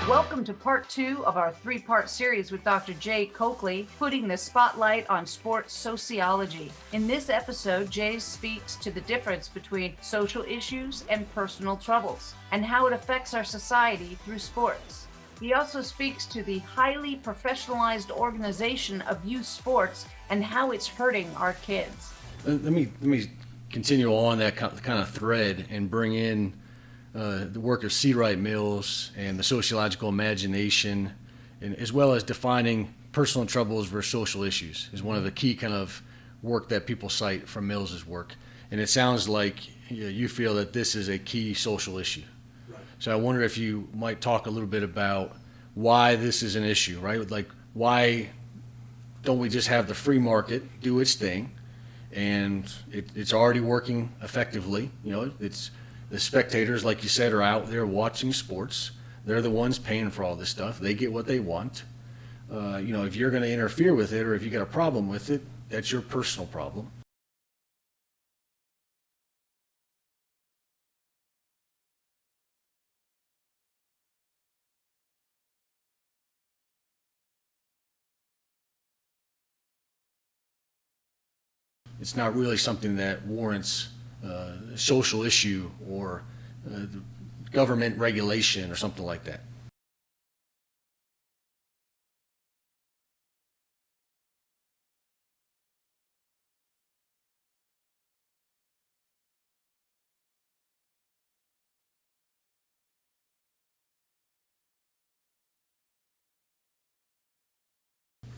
Welcome to part 2 of our 3-part series with Dr. Jay Coakley, putting the spotlight on sports sociology. In this episode, Jay speaks to the difference between social issues and personal troubles, and how it affects our society through sports. He also speaks to the highly professionalized organization of youth sports and how it's hurting our kids. Let me continue on that kind of thread and bring in the work of C. Wright Mills and the sociological imagination, and as well as defining personal troubles versus social issues is one of the key kind of work that people cite from Mills's work. And it sounds like you feel that this is a key social issue. Right. So I wonder if you might talk a little bit about why this is an issue, right? Like, why don't we just have the free market do its thing? And it's already working effectively. It's the spectators, like you said, are out there watching sports. They're the ones paying for all this stuff. They get what they want. If you're going to interfere with it or if you got a problem with it, that's your personal problem. It's not really something that warrants social issue or government regulation or something like that.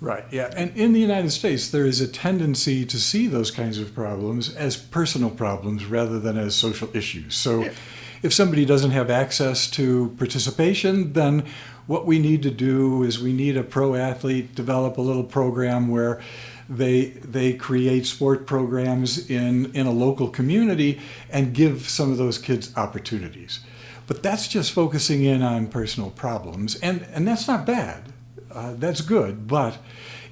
Right, yeah. And in the United States, there is a tendency to see those kinds of problems as personal problems rather than as social issues. So if somebody doesn't have access to participation, then what we need to do is we need a pro athlete develop a little program where they create sport programs in a local community and give some of those kids opportunities. But that's just focusing in on personal problems, and that's not bad. That's good, but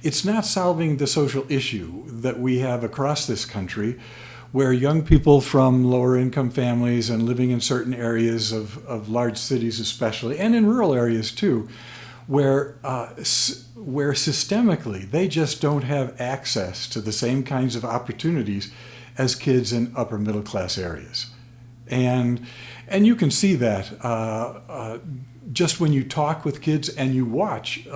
it's not solving the social issue that we have across this country, where young people from lower income families and living in certain areas of large cities especially, and in rural areas too, where systemically they just don't have access to the same kinds of opportunities as kids in upper middle class areas. And you can see that just when you talk with kids and you watch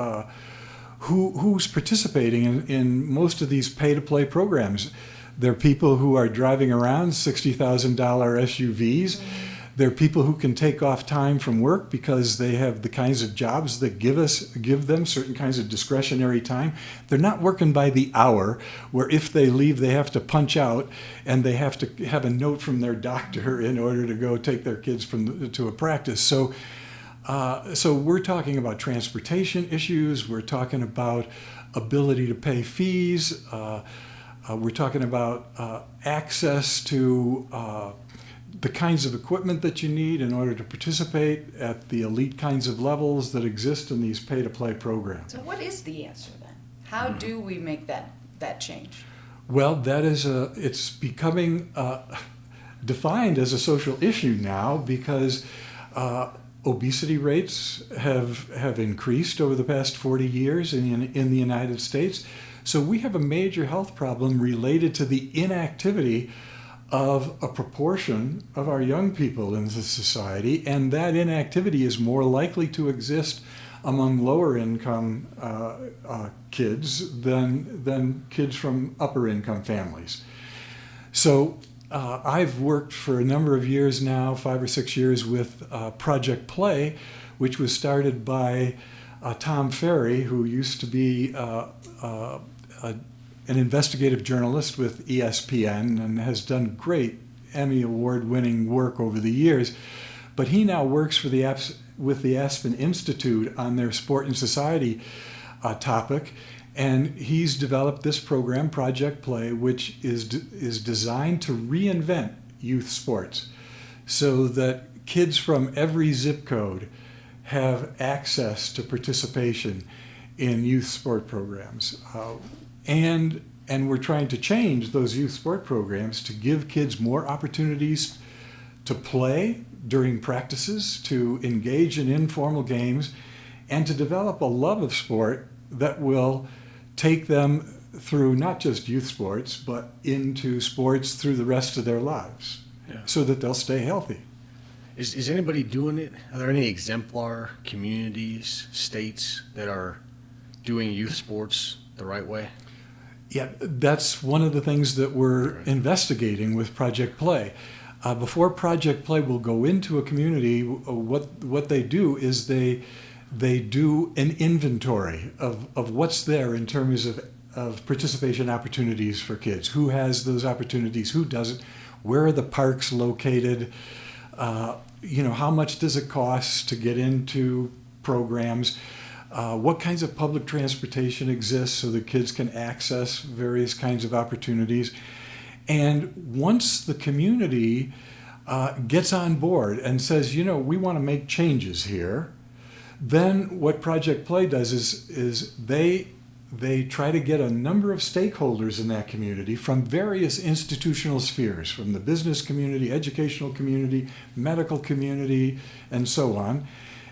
who's participating in most of these pay-to-play programs. They're people who are driving around $60,000 SUVs. They're people who can take off time from work because they have the kinds of jobs that give them certain kinds of discretionary time. They're not working by the hour, where if they leave, they have to punch out and they have to have a note from their doctor in order to go take their kids to a practice. So we're talking about transportation issues. We're talking about ability to pay fees. We're talking about access to the kinds of equipment that you need in order to participate at the elite kinds of levels that exist in these pay-to-play programs. So what is the answer then? How do we make that change? Well, it's becoming defined as a social issue now because obesity rates have increased over the past 40 years in the United States. So we have a major health problem related to the inactivity of a proportion of our young people in the society, and that inactivity is more likely to exist among lower income kids than kids from upper income families. So I've worked for a number of years now, 5 or 6 years, with Project Play, which was started by Tom Ferry, who used to be an investigative journalist with ESPN and has done great Emmy Award-winning work over the years. But he now works with the Aspen Institute on their sport and society topic. And he's developed this program, Project Play, which is designed to reinvent youth sports so that kids from every zip code have access to participation in youth sport programs. And And we're trying to change those youth sport programs to give kids more opportunities to play during practices, to engage in informal games, and to develop a love of sport that will take them through not just youth sports, but into sports through the rest of their lives, so that they'll stay healthy. Is anybody doing it? Are there any exemplar communities, states that are doing youth sports the right way? Yeah, that's one of the things that we're investigating with Project Play. Before Project Play will go into a community, what they do is they do an inventory of what's there in terms of participation opportunities for kids. Who has those opportunities? Who doesn't? Where are the parks located? How much does it cost to get into programs? What kinds of public transportation exists so that kids can access various kinds of opportunities? And once the community gets on board and says, we want to make changes here, then what Project Play does is they try to get a number of stakeholders in that community from various institutional spheres, from the business community, educational community, medical community, and so on.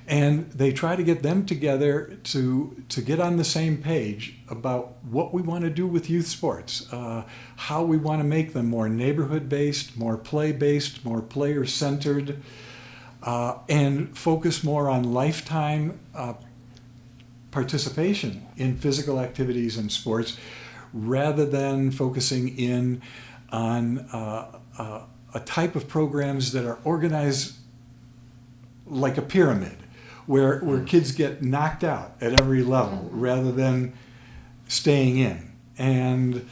And they try to get them together to get on the same page about what we want to do with youth sports, how we want to make them more neighborhood-based, more play-based, more player-centered, and focus more on lifetime participation in physical activities and sports, rather than focusing in on a type of programs that are organized like a pyramid, where kids get knocked out at every level rather than staying in. And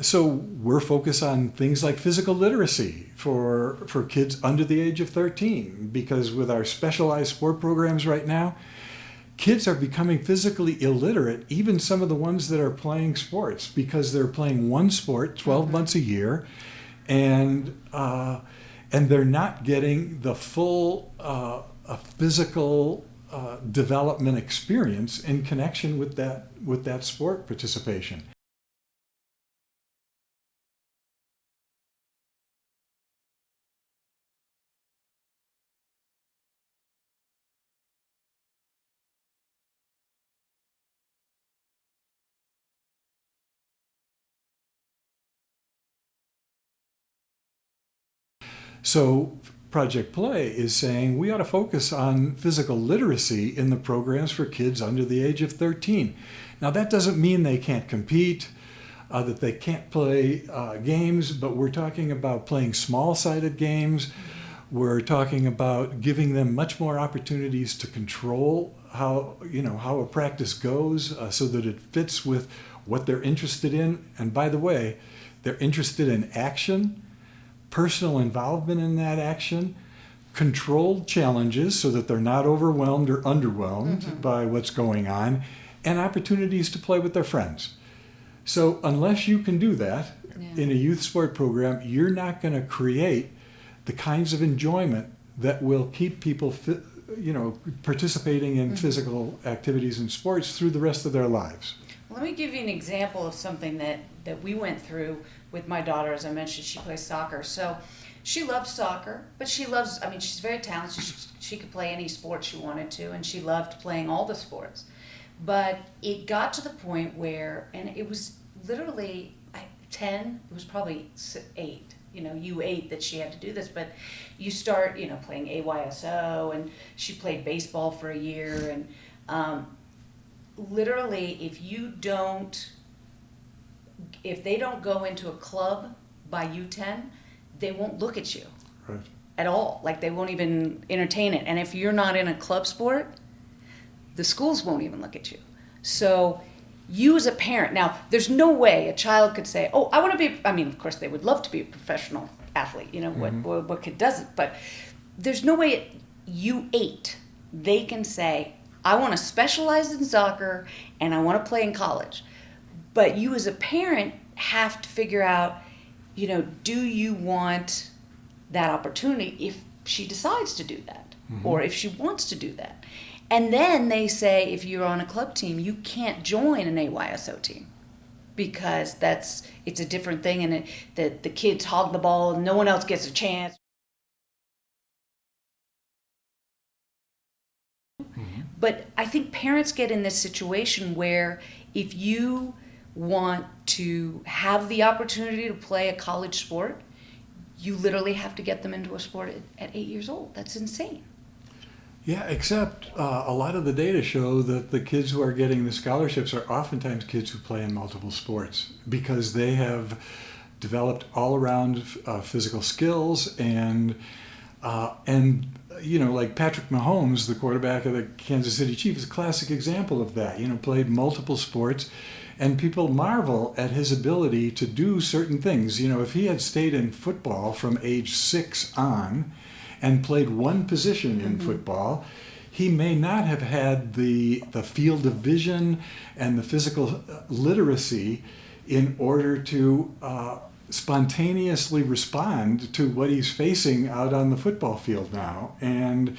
so we're focused on things like physical literacy for kids under the age of 13, because with our specialized sport programs right now, kids are becoming physically illiterate, even some of the ones that are playing sports, because they're playing one sport 12 months a year, and they're not getting the full physical development experience in connection with that sport participation. So Project Play is saying we ought to focus on physical literacy in the programs for kids under the age of 13. Now, that doesn't mean they can't compete, that they can't play games, but we're talking about playing small-sided games. We're talking about giving them much more opportunities to control how a practice goes, so that it fits with what they're interested in. And by the way, they're interested in action, personal involvement in that action, controlled challenges so that they're not overwhelmed or underwhelmed by what's going on, and opportunities to play with their friends. So unless you can do that in a youth sport program, you're not going to create the kinds of enjoyment that will keep people participating in physical activities and sports through the rest of their lives. Let me give you an example of something that we went through with my daughter. As I mentioned, she plays soccer. So she loves soccer, but she's very talented. She could play any sport she wanted to, and she loved playing all the sports. But it got to the point where, and it was literally 10, it was probably 8, U8 that she had to do this, but you start, playing AYSO, and she played baseball for a year, and literally if they don't go into a club by U10, they won't look at you at all. Like, they won't even entertain it. And if you're not in a club sport, the schools won't even look at you. So you as a parent, now there's no way a child could say, oh, I want to be, of course they would love to be a professional athlete, what kid doesn't, but there's no way at U8 they can say, I want to specialize in soccer and I want to play in college. But you as a parent have to figure out, do you want that opportunity if she decides to do that, or if she wants to do that? And then they say, if you're on a club team, you can't join an AYSO team because it's a different thing, and the kids hog the ball and no one else gets a chance. But I think parents get in this situation where if you want to have the opportunity to play a college sport, you literally have to get them into a sport at 8 years old. That's insane. Yeah, except a lot of the data show that the kids who are getting the scholarships are oftentimes kids who play in multiple sports because they have developed all-around physical skills and like Patrick Mahomes, the quarterback of the Kansas City Chiefs, is a classic example of that. Played multiple sports, and people marvel at his ability to do certain things. If he had stayed in football from age 6 on and played one position in football, he may not have had the field of vision and the physical literacy in order to spontaneously respond to what he's facing out on the football field now. And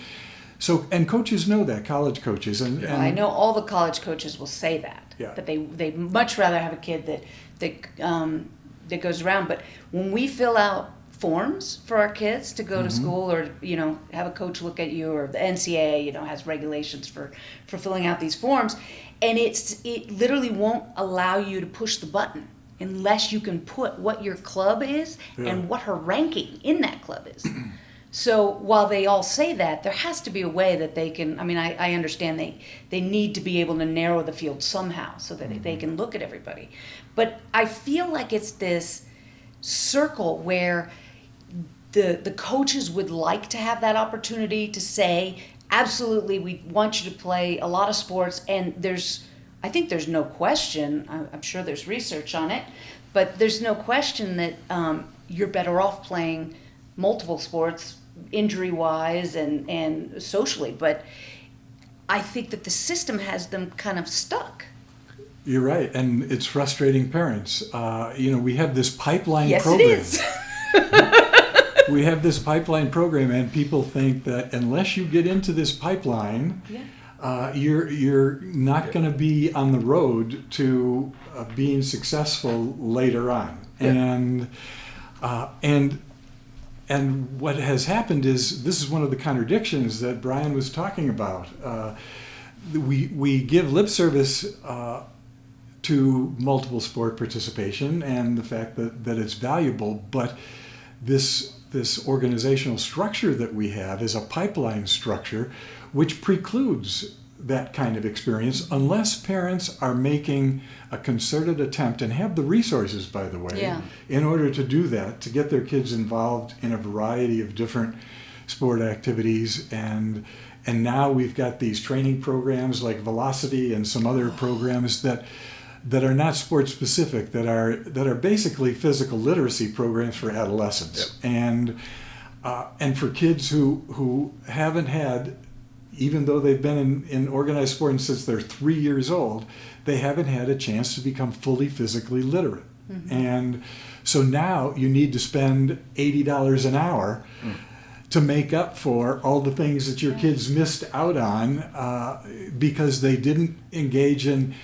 coaches know that, college coaches. And I know all the college coaches will say that. Yeah. That they much rather have a kid that goes around. But when we fill out forms for our kids to go to school, or have a coach look at you, or the NCAA has regulations for filling out these forms, and it literally won't allow you to push the button unless you can put what your club is and what her ranking in that club is. So while they all say that, there has to be a way that they can, I understand they need to be able to narrow the field somehow so that they can look at everybody. But I feel like it's this circle where the coaches would like to have that opportunity to say, absolutely, we want you to play a lot of sports, and I think there's no question, I'm sure there's research on it, but there's no question that you're better off playing multiple sports, injury-wise and socially. But I think that the system has them kind of stuck. You're right, and it's frustrating parents. We have this pipeline Yes, program. it is. We have this pipeline program, and people think that unless you get into this pipeline, you're not going to be on the road to being successful later on. Yeah. And what has happened is, this is one of the contradictions that Brian was talking about. We give lip service to multiple sport participation and the fact that it's valuable, but this organizational structure that we have is a pipeline structure which precludes that kind of experience unless parents are making a concerted attempt, and have the resources, by the way, in order to do that, to get their kids involved in a variety of different sport activities. And now we've got these training programs like Velocity and some other programs that are not sport specific, that are basically physical literacy programs for adolescents. Yep. And for kids who haven't had, even though they've been in organized sport since they're 3 years old, they haven't had a chance to become fully physically literate. And so now you need to spend $80 an hour to make up for all the things that your kids missed out on because they didn't engage in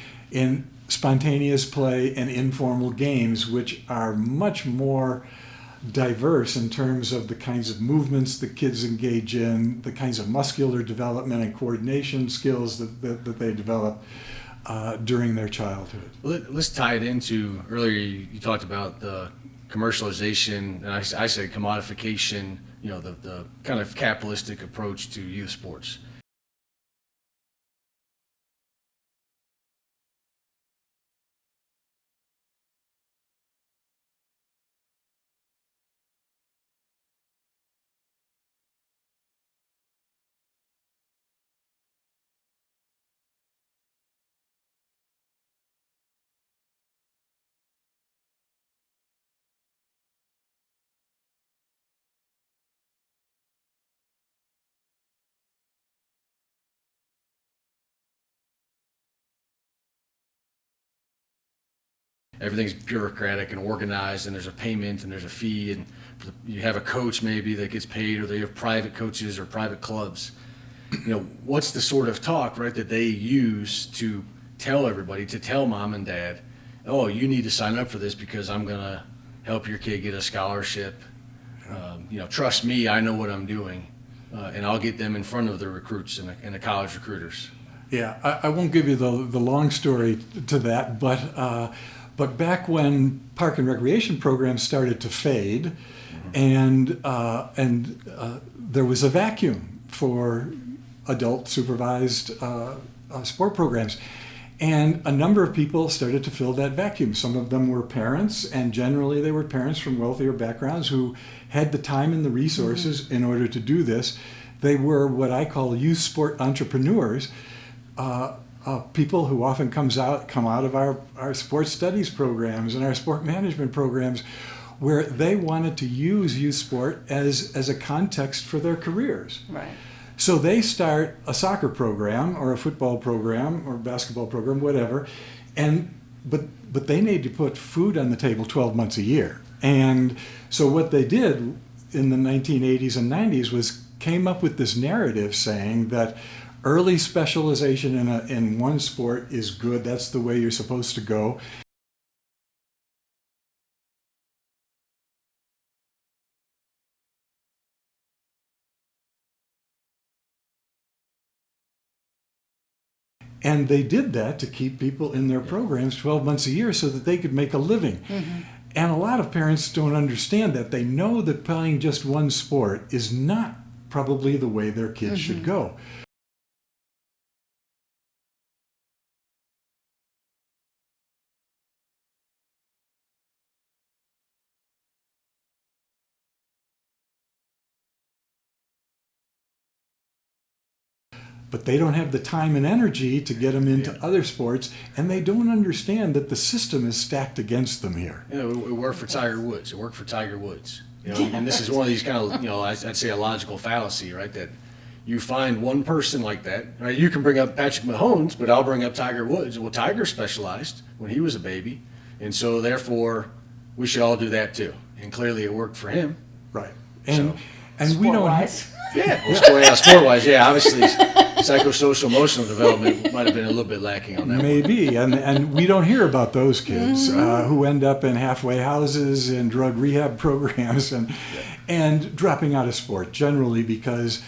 spontaneous play and informal games, which are much more diverse in terms of the kinds of movements the kids engage in, the kinds of muscular development and coordination skills that they develop during their childhood. Let's tie it into, earlier you talked about the commercialization, and I said commodification, the kind of capitalistic approach to youth sports. Everything's bureaucratic and organized, and there's a payment and there's a fee, and you have a coach maybe that gets paid, or they have private coaches or private clubs. What's the sort of talk, right, that they use to tell everybody, to tell mom and dad, oh, you need to sign up for this because I'm going to help your kid get a scholarship. Trust me, I know what I'm doing, and I'll get them in front of the recruits and the college recruiters. Yeah, I won't give you the long story to that, but back when park and recreation programs started to fade, and there was a vacuum for adult supervised sport programs. And a number of people started to fill that vacuum. Some of them were parents, and generally they were parents from wealthier backgrounds who had the time and the resources in order to do this. They were what I call youth sport entrepreneurs, people who often come out of our sports studies programs and our sport management programs, where they wanted to use youth sport as a context for their careers. Right. So they start a soccer program or a football program or basketball program, whatever, but they need to put food on the table 12 months a year. And so what they did in the 1980s and 90s was came up with this narrative saying that early specialization in one sport is good. That's the way you're supposed to go. And they did that to keep people in their programs 12 months a year so that they could make a living. Mm-hmm. And a lot of parents don't understand that. They know that playing just one sport is not probably the way their kids should go. But they don't have the time and energy to get them into other sports, and they don't understand that the system is stacked against them here. It worked for Tiger Woods. It worked for Tiger Woods. And this is one of these kind of, I'd say a logical fallacy, right? That you find one person like that, right? You can bring up Patrick Mahomes, but I'll bring up Tiger Woods. Well, Tiger specialized when he was a baby, and so therefore we should all do that too. And clearly it worked for him. Right. And we don't. Sport-wise, obviously psychosocial emotional development might have been a little bit lacking on that. Maybe, and we don't hear about those kids who end up in halfway houses and drug rehab programs and dropping out of sport, generally because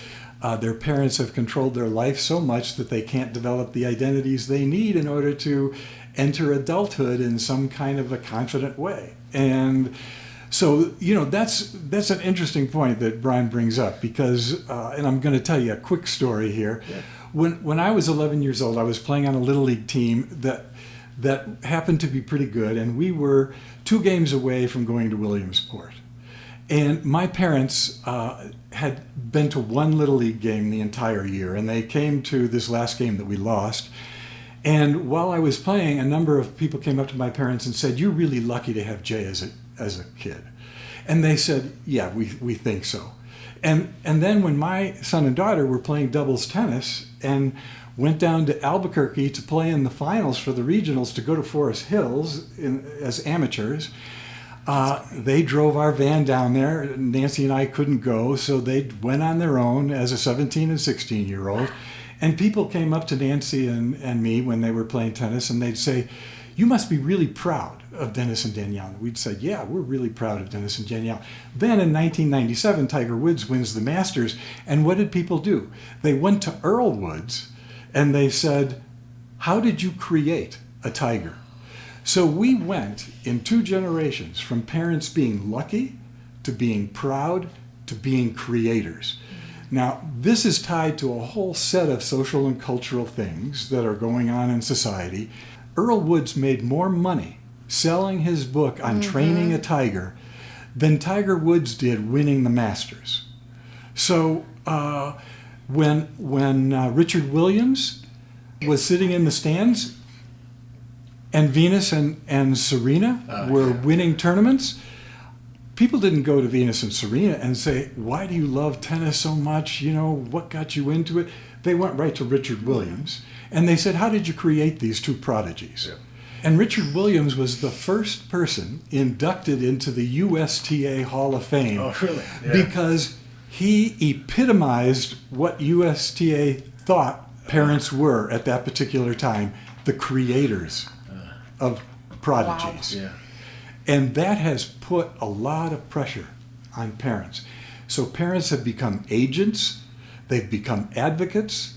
their parents have controlled their life so much that they can't develop the identities they need in order to enter adulthood in some kind of a confident way. And so, that's an interesting point that Brian brings up because, and I'm going to tell you a quick story here. Yeah. When I was 11 years old, I was playing on a Little League team that happened to be pretty good, and we were 2 games away from going to Williamsport. And my parents had been to one Little League game the entire year, and they came to this last game that we lost. And while I was playing, a number of people came up to my parents and said, "You're really lucky to have Jay as a kid." And they said, "Yeah, we think so." And then when my son and daughter were playing doubles tennis and went down to Albuquerque to play in the finals for the regionals to go to Forest Hills as amateurs, they drove our van down there. Nancy and I couldn't go, so they went on their own as a 17 and 16-year-old. And people came up to Nancy and me when they were playing tennis, and they'd say, "You must be really proud of Dennis and Danielle." And we'd say, "Yeah, we're really proud of Dennis and Danielle." Then in 1997, Tiger Woods wins the Masters. And what did people do? They went to Earl Woods and they said, "How did you create a tiger?" So we went in 2 generations from parents being lucky to being proud to being creators. Now, this is tied to a whole set of social and cultural things that are going on in society. Earl Woods made more money selling his book on training a tiger than Tiger Woods did winning the Masters. So when Richard Williams was sitting in the stands and Venus and Serena were winning tournaments, people didn't go to Venus and Serena and say, "Why do you love tennis so much? What got you into it?" They went right to Richard Williams. And they said, "How did you create these 2 prodigies?" Yeah. And Richard Williams was the first person inducted into the USTA Hall of Fame. Oh, really? Yeah. Because he epitomized what USTA thought parents were at that particular time, the creators of prodigies. Yeah. And that has put a lot of pressure on parents. So parents have become agents, they've become advocates,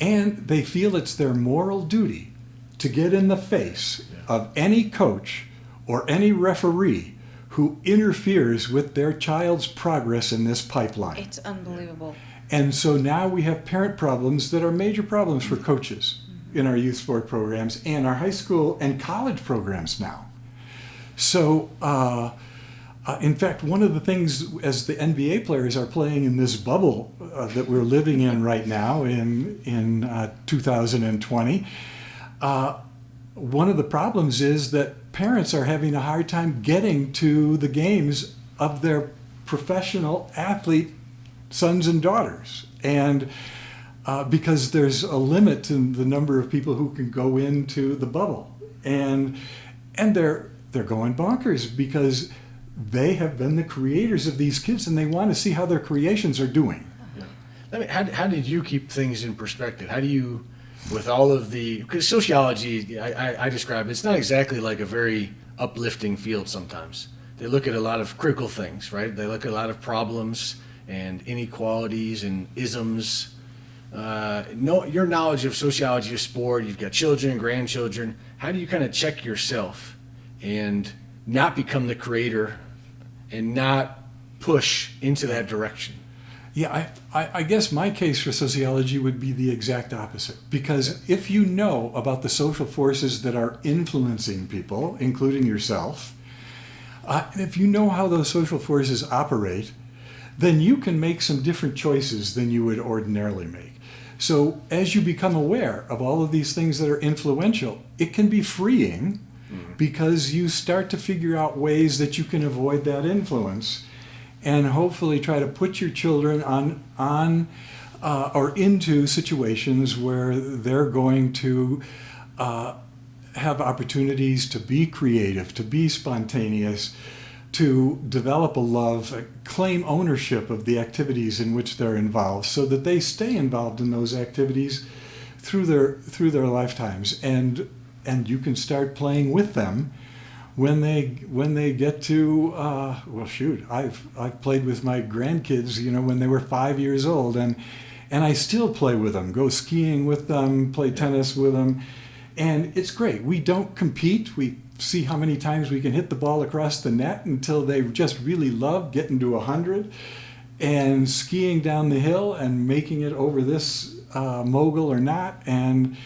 and they feel it's their moral duty to get in the face of any coach or any referee who interferes with their child's progress in this pipeline. It's unbelievable. And so now we have parent problems that are major problems for coaches in our youth sport programs and our high school and college programs now. So, in fact, one of the things as the NBA players are playing in this bubble that we're living in right now in 2020, one of the problems is that parents are having a hard time getting to the games of their professional athlete sons and daughters. And because there's a limit to the number of people who can go into the bubble. And they're going bonkers because they have been the creators of these kids and they want to see how their creations are doing. Yeah. I mean, how did you keep things in perspective? How do you, with all of the, because sociology, I describe it's not exactly like a very uplifting field sometimes. They look at a lot of critical things, right? They look at a lot of problems and inequalities and isms. Your knowledge of sociology of sport, you've got children, grandchildren. How do you kind of check yourself and not become the creator and not push into that direction? Yeah, I guess my case for sociology would be the exact opposite. Because if you know about the social forces that are influencing people, including yourself, if you know how those social forces operate, then you can make some different choices than you would ordinarily make. So as you become aware of all of these things that are influential, it can be freeing because you start to figure out ways that you can avoid that influence and hopefully try to put your children on or into situations where they're going to have opportunities to be creative, to be spontaneous, to develop a love, claim ownership of the activities in which they're involved so that they stay involved in those activities through their lifetimes. And you can start playing with them when they get to I've played with my grandkids, when they were 5 years old, and I still play with them, go skiing with them, play tennis with them, and it's great. We don't compete. We see how many times we can hit the ball across the net until they just really love getting to 100 and skiing down the hill and making it over this mogul or not, and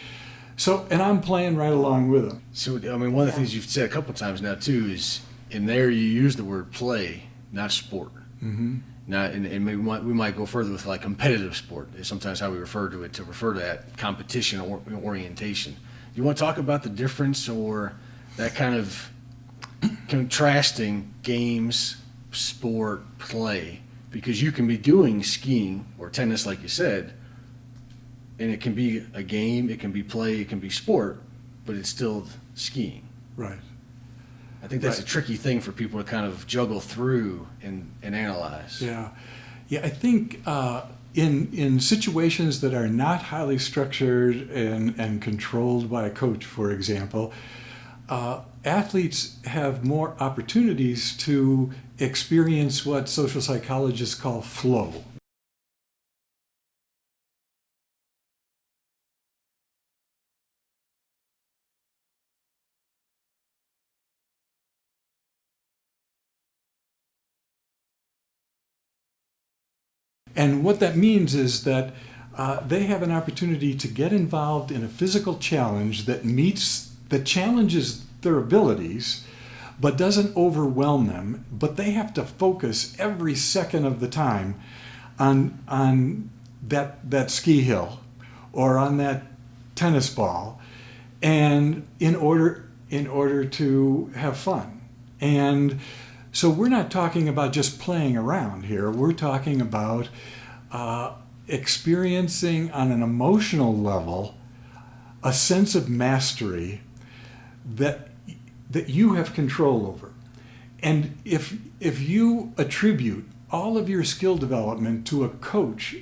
I'm playing right along with them. So, I mean, one of the things you've said a couple of times now, too, is in there you use the word play, not sport. Mm-hmm. Now, and we might go further with like competitive sport is sometimes how we refer to it, to refer to that competition or orientation. Do you want to talk about the difference or that kind of contrasting games, sport, play? Because you can be doing skiing or tennis, like you said, and it can be a game, it can be play, it can be sport, but it's still skiing. Right. I think that's a tricky thing for people to kind of juggle through and analyze. Yeah. I think in situations that are not highly structured and controlled by a coach, for example, athletes have more opportunities to experience what social psychologists call flow. And what that means is that they have an opportunity to get involved in a physical challenge that challenges their abilities, but doesn't overwhelm them. But they have to focus every second of the time on that ski hill or on that tennis ball, and in order to have fun. And so we're not talking about just playing around here. We're talking about experiencing on an emotional level a sense of mastery that you have control over. And if you attribute all of your skill development to a coach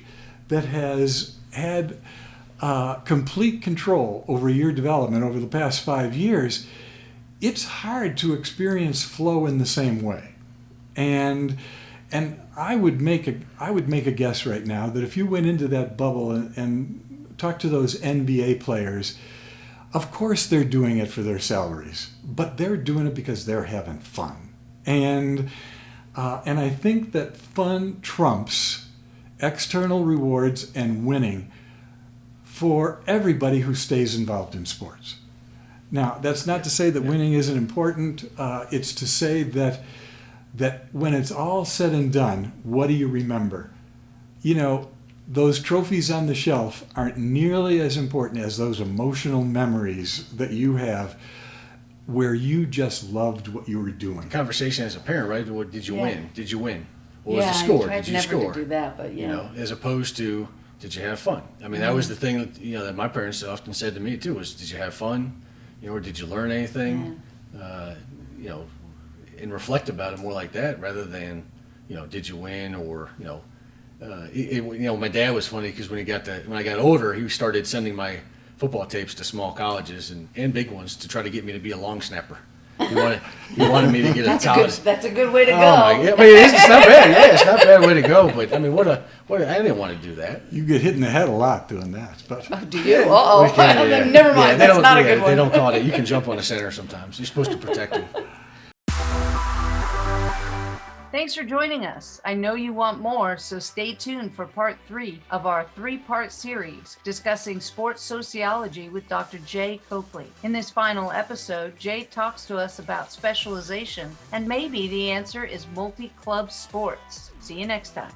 that has had complete control over your development over the past 5 years, it's hard to experience flow in the same way. And I would make a guess right now that if you went into that bubble and talked to those NBA players, of course they're doing it for their salaries, but they're doing it because they're having fun. And I think that fun trumps external rewards and winning for everybody who stays involved in sports. Now, that's not to say that winning isn't important. It's to say that when it's all said and done, what do you remember? You know, those trophies on the shelf aren't nearly as important as those emotional memories that you have where you just loved what you were doing. Conversation as a parent, right? What, did you win? Did you win? What Yeah, was the score? I tried Did you never score? to do that, but You know, as opposed to, did you have fun? I mean, that was the thing that, that my parents often said to me too, was, did you have fun? Or did you learn anything? And reflect about it more like that rather than, did you win? Or, my dad was funny because when I got older, he started sending my football tapes to small colleges and big ones to try to get me to be a long snapper. He wanted me to get a college. That's a good way to go. Oh my God! I mean, it's not bad. Yeah, it's not a bad way to go. But I mean, I didn't want to do that. You get hit in the head a lot doing that. But do you? Never mind. That's not a good one. They don't call it. You can jump on the center sometimes. You're supposed to protect him. Thanks for joining us. I know you want more, so stay tuned for part 3 of our 3-part series discussing sports sociology with Dr. Jay Coakley. In this final episode, Jay talks to us about specialization, and maybe the answer is multi-club sports. See you next time.